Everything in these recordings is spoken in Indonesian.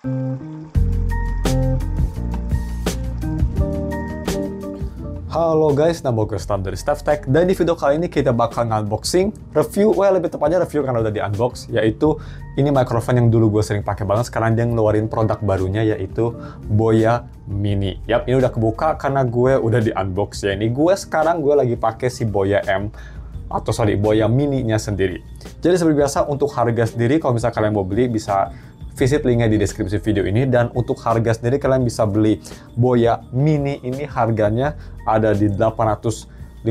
Halo guys, nama gue Stan dari StephTech, dan di video kali ini kita bakal unboxing, review, lebih tepatnya review karena udah di unbox, yaitu ini microphone yang dulu gue sering pakai banget. Sekarang dia ngeluarin produk barunya, yaitu Boya Mini. Yap, ini udah kebuka karena gue udah di unbox ya. Ini sekarang gue lagi pakai si Boya Boya Mini-nya sendiri. Jadi seperti biasa untuk harga sendiri, kalau misalnya kalian mau beli bisa visit linknya di deskripsi video ini, dan untuk harga sendiri kalian bisa beli Boya Mini ini harganya ada di 850.000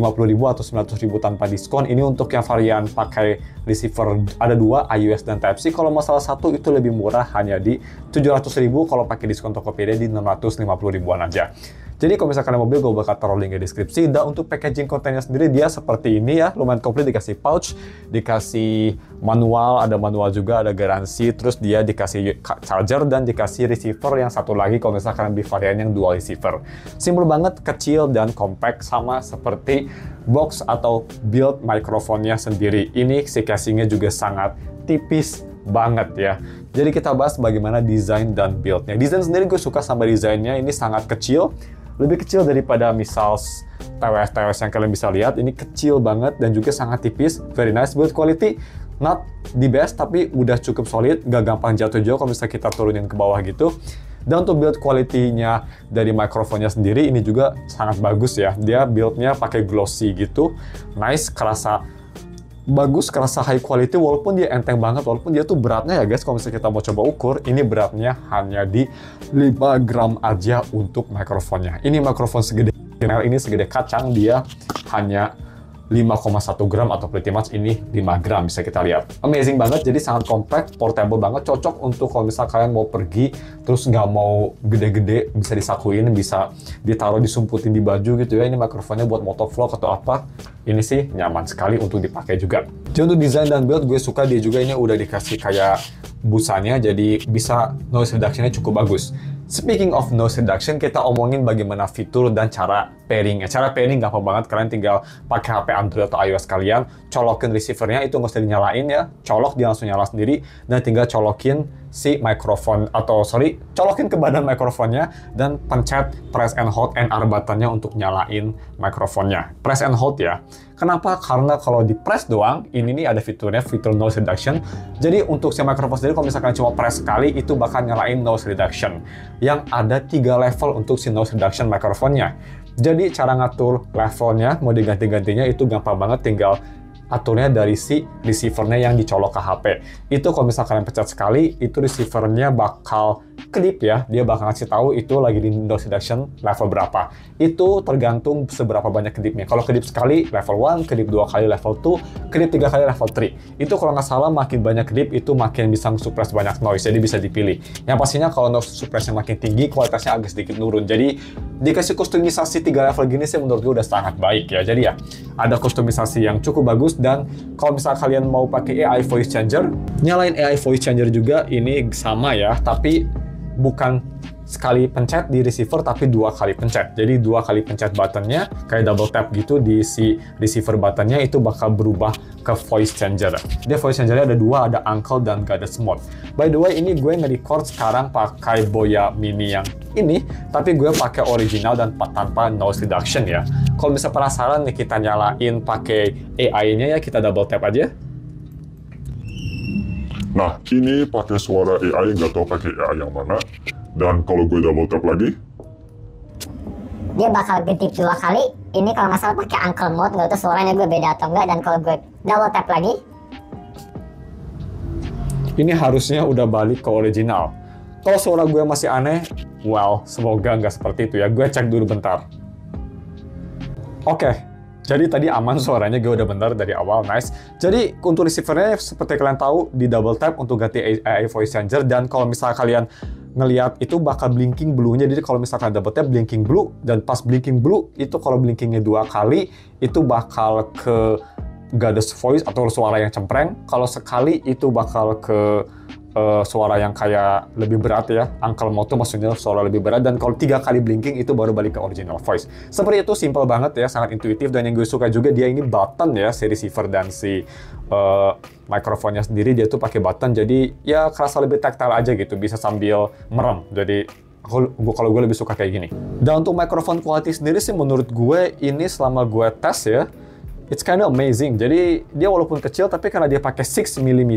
atau 900.000 tanpa diskon. Ini untuk yang varian pakai receiver ada dua, iOS dan Type-C. Kalau masalah satu itu lebih murah, hanya di 700.000, kalau pakai diskon Tokopedia di 650.000-an aja. Jadi kalau misalkan kalian mau beli, gue bakal taruh link di deskripsi. Dan untuk packaging kontennya sendiri dia seperti ini ya, lumayan komplit, dikasih pouch, dikasih manual, ada manual juga, ada garansi, terus dia dikasih charger dan dikasih receiver yang satu lagi kalau misalkan kalian beli varian yang dual receiver. Simpel banget, kecil dan compact, sama seperti box atau build mikrofonnya sendiri. Ini si casingnya juga sangat tipis banget ya. Jadi kita bahas bagaimana desain dan buildnya. Desain sendiri gue suka sama desainnya, ini sangat kecil. Lebih kecil daripada misal TWS yang kalian bisa lihat. Ini kecil banget dan juga sangat tipis. Very nice. Build quality not the best, tapi udah cukup solid, gak gampang jatuh jauh kalau misalnya kita turunin ke bawah gitu. Dan untuk build quality-nya dari mikrofonnya sendiri ini juga sangat bagus ya. Dia build-nya pakai glossy gitu. Nice, kerasa bagus, kerasa high quality, walaupun dia enteng banget, walaupun dia tuh beratnya ya guys, kalau misalnya kita mau coba ukur, ini beratnya hanya di 5 gram aja untuk mikrofonnya. Ini mikrofon segede ini segede kacang, dia hanya 5,1 gram atau pretty much ini 5 gram bisa kita lihat. Amazing banget, jadi sangat compact, portable banget, cocok untuk kalau misal kalian mau pergi terus nggak mau gede-gede, bisa disakuin, bisa ditaruh, disumputin di baju gitu ya. Ini mikrofonnya buat motovlog atau apa, ini sih nyaman sekali untuk dipakai juga. Jadi untuk desain dan build gue suka, dia juga ini udah dikasih kayak busanya, jadi bisa noise reduction-nya cukup bagus. Speaking of noise reduction, kita omongin bagaimana fitur dan cara pairing. Cara pairing gampang banget, kalian tinggal pakai HP Android atau iOS kalian, colokin receivernya, itu nggak usah dinyalain ya, colok dia langsung nyala sendiri, dan tinggal colokin si mikrofon, colokin ke badan mikrofonnya, dan pencet press and hold NR buttonnya untuk nyalain mikrofonnya. Press and hold ya. Kenapa? Karena kalau di press doang, ini nih ada fiturnya, fitur noise reduction. Jadi untuk si mikrofon sendiri, kalau misalkan cuma press sekali, itu bakal nyalain noise reduction. Yang ada 3 level untuk si noise reduction mikrofonnya. Jadi cara ngatur levelnya, mau diganti-gantinya itu gampang banget, tinggal aturnya dari si receivernya yang dicolok ke HP. Itu kalau misalkan kalian pencet sekali, itu receivernya bakal kedip ya, dia bakal ngasih tahu itu lagi di noise reduction level berapa. Itu tergantung seberapa banyak kedipnya. Kalau kedip sekali level 1, kedip 2 kali level 2, kedip 3 kali level 3. Itu kalau nggak salah makin banyak kedip itu makin bisa suppress banyak noise, jadi bisa dipilih. Yang pastinya kalau noise suppressnya makin tinggi, kualitasnya agak sedikit nurun. Jadi dikasih kustomisasi 3 level gini sih menurut gue udah sangat baik ya. Jadi ya ada kustomisasi yang cukup bagus, dan kalau misalnya kalian mau pakai AI voice changer, nyalain AI voice changer juga ini sama ya, tapi bukan sekali pencet di receiver, tapi 2 kali pencet. Jadi 2 kali pencet buttonnya, kayak double tap gitu di si receiver buttonnya, itu bakal berubah ke voice changer. Dia voice changernya ada 2, ada uncle dan goddess mode. By the way, ini gue nge-record sekarang pakai Boya Mini yang ini, tapi gue pakai original dan tanpa noise reduction ya. Kalau misalnya penasaran nih kita nyalain pakai AI-nya ya, kita double tap aja. Nah, ini pakai suara AI, nggak tahu pakai AI yang mana. Dan kalau gue double tap lagi, dia bakal gedip 2 kali. Ini kalau nggak salah pakai uncle mode, nggak tahu suaranya gue beda atau enggak. Dan kalau gue double tap lagi, ini harusnya udah balik ke original. Kalau suara gue masih aneh, well, semoga nggak seperti itu ya. Gue cek dulu bentar. Oke. Jadi tadi aman suaranya, gue udah bener dari awal, nice. Jadi untuk receivernya seperti kalian tahu di double tap untuk ganti AI voice changer, dan kalau misalnya kalian ngelihat itu bakal blinking blue-nya. Jadi kalau misalkan double tap blinking blue, dan pas blinking blue itu kalau blinkingnya 2 kali itu bakal ke goddess voice atau suara yang cempreng. Kalau sekali itu bakal ke suara yang kayak lebih berat ya. Uncle Mode tuh maksudnya suara lebih berat, dan kalau 3 kali blinking itu baru balik ke original voice. Seperti itu, simple banget ya, sangat intuitif, dan yang gue suka juga dia ini button ya, si receiver dan si mikrofonnya sendiri dia tuh pakai button, jadi ya kerasa lebih tactile aja gitu, bisa sambil merem. Jadi kalau gue lebih suka kayak gini. Dan untuk mikrofon quality sendiri sih menurut gue ini selama gue tes ya, it's kind of amazing. Jadi dia walaupun kecil tapi karena dia pakai 6 mm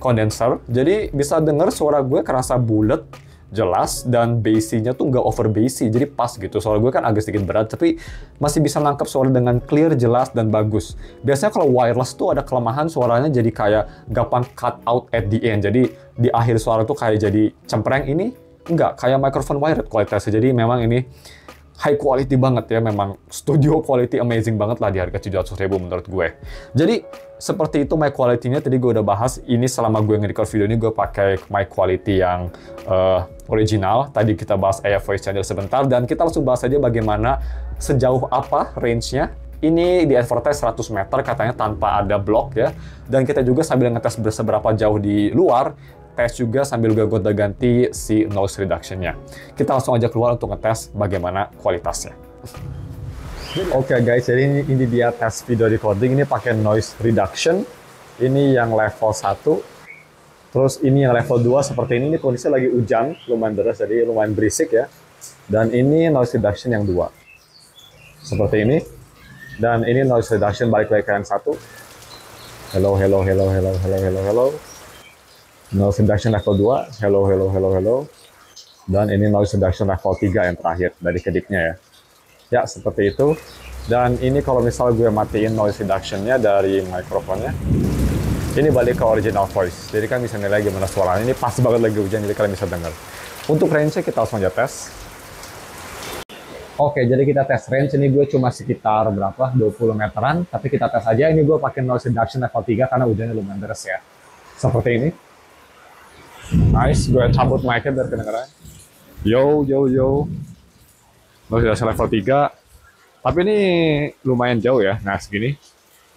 condenser, jadi bisa denger suara gue kerasa bulat, jelas, dan bassy-nya tuh nggak over bassy, jadi pas gitu. Suara gue kan agak sedikit berat, tapi masih bisa nangkep suara dengan clear, jelas, dan bagus. Biasanya kalau wireless tuh ada kelemahan suaranya jadi kayak gampang cut out at the end, jadi di akhir suara tuh kayak jadi cempreng. Ini enggak, kayak microphone wired kualitasnya, jadi memang ini high quality banget ya, memang studio quality amazing banget lah di harga 700.000 menurut gue. Jadi seperti itu mic quality-nya, tadi gue udah bahas. Ini selama gue nge-record video ini gue pakai mic quality yang original. Tadi kita bahas AI voice changer sebentar, dan kita langsung bahas aja bagaimana sejauh apa range-nya. Ini di advertise 100 meter katanya tanpa ada block ya, dan kita juga sambil ngetes seberapa jauh di luar, tes juga sambil gue gonta-ganti si noise reduction-nya. Kita langsung aja keluar untuk ngetes bagaimana kualitasnya. Oke guys, jadi ini dia tes video recording. Ini pakai noise reduction. Ini yang level 1. Terus ini yang level 2 seperti ini. Ini kondisi lagi hujan, lumayan deras, jadi lumayan berisik ya. Dan ini noise reduction yang 2. Seperti ini. Dan ini noise reduction balik lagi ke yang 1. Hello, hello, hello, hello, hello, hello, hello. Noise reduction level 2, hello, hello, hello, hello. Dan ini noise reduction level 3 yang terakhir dari kedipnya ya. Ya, seperti itu. Dan ini kalau misal gue matiin noise reduction-nya dari mikrofonnya, ini balik ke original voice. Jadi kan bisa nilai gimana suaranya. Ini pas banget lagi hujan, jadi kalian bisa dengar. Untuk range-nya kita langsung aja tes. Oke, jadi kita tes range. Ini gue cuma sekitar berapa? 20 meteran. Tapi kita tes aja. Ini gue pakai noise reduction level 3 karena hujannya lumayan deras ya. Seperti ini. Nice, gue cabut mic-nya biar kedengeran. Yo, yo, yo. Noise reduction level 3. Tapi ini lumayan jauh ya. Nah, segini.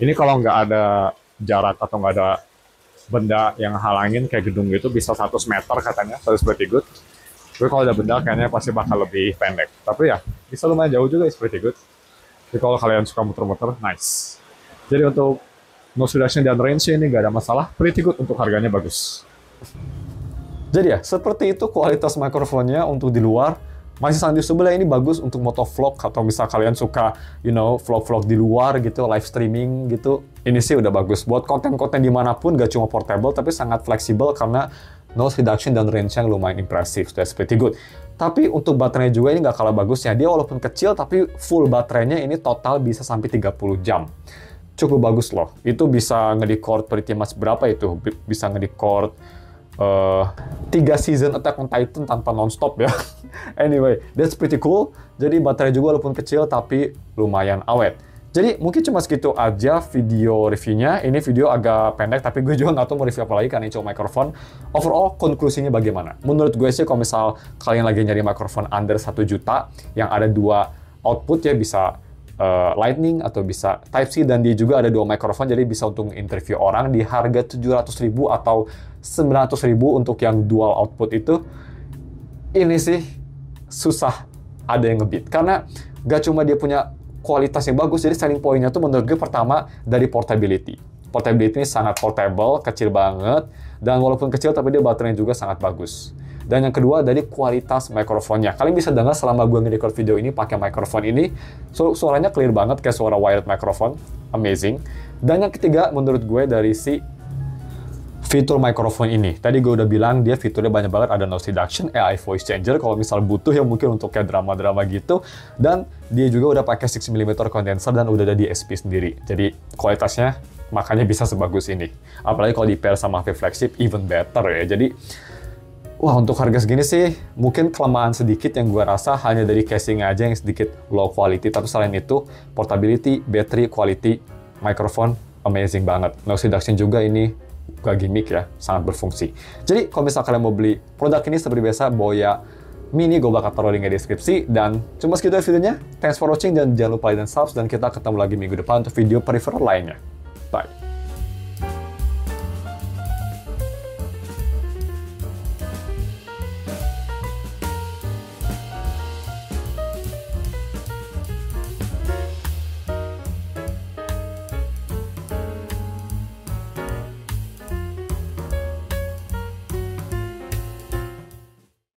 Ini kalau nggak ada jarak atau nggak ada benda yang halangin kayak gedung gitu, bisa 100 meter katanya. So it's pretty good. Tapi kalau ada benda kayaknya pasti bakal lebih pendek. Tapi ya, bisa lumayan jauh juga, it's pretty good. Jadi kalau kalian suka muter-muter, nice. Jadi untuk noise reduction dan range ini nggak ada masalah. Pretty good, untuk harganya bagus. Jadi ya, seperti itu kualitas mikrofonnya untuk di luar. Masih sangat usable ya, ini bagus untuk motovlog atau misal kalian suka, vlog-vlog di luar gitu, live streaming gitu. Ini sih udah bagus buat konten-konten dimanapun, gak cuma portable, tapi sangat fleksibel karena noise reduction dan range yang lumayan impresif. That's pretty good. Tapi untuk baterainya juga ini nggak kalah bagusnya. Dia walaupun kecil, tapi full baterainya ini total bisa sampai 30 jam. Cukup bagus loh. Itu bisa nge-record pretty much berapa itu? Bisa nge-record 3 season Attack on Titan tanpa non-stop ya. Anyway, that's pretty cool. Jadi baterai juga walaupun kecil tapi lumayan awet. Jadi mungkin cuma segitu aja video reviewnya. Ini video agak pendek tapi gue juga nggak tahu mau review apa lagi karena ini cuma mikrofon. Overall konklusinya bagaimana? Menurut gue sih kalau misal kalian lagi nyari mikrofon under 1 juta yang ada 2 output ya, bisa Lightning atau bisa Type-C, dan dia juga ada 2 mikrofon, jadi bisa untuk interview orang di harga 700.000 atau 900.000 untuk yang dual output itu. Ini sih susah ada yang nge-beat karena gak cuma dia punya kualitas yang bagus, jadi selling point-nya tuh menurut gue pertama dari portability. Portability ini sangat portable, kecil banget, dan walaupun kecil tapi dia baterainya juga sangat bagus. Dan yang kedua dari kualitas mikrofonnya. Kalian bisa dengar selama gue nge-record video ini pakai mikrofon ini, suaranya clear banget kayak suara wired microphone, amazing. Dan yang ketiga menurut gue dari si fitur mikrofon ini. Tadi gue udah bilang dia fiturnya banyak banget, ada noise reduction, AI voice changer kalau misal butuh ya mungkin untuk kayak drama-drama gitu. Dan dia juga udah pakai 6 mm condenser dan udah ada DSP sendiri. Jadi kualitasnya makanya bisa sebagus ini. Apalagi kalau di pair sama HP flagship, even better ya. Jadi wah, untuk harga segini sih mungkin kelemahan sedikit yang gue rasa hanya dari casing aja yang sedikit low quality. Tapi selain itu, portability, battery, quality, microphone, amazing banget. Noise reduction juga ini gak gimmick ya, sangat berfungsi. Jadi kalau misal kalian mau beli produk ini seperti biasa, Boya Mini, gue bakal taruh linknya di deskripsi. Dan cuma segitu ya videonya. Thanks for watching dan jangan lupa like dan subscribe. Dan kita ketemu lagi minggu depan untuk video peripheral lainnya. Bye.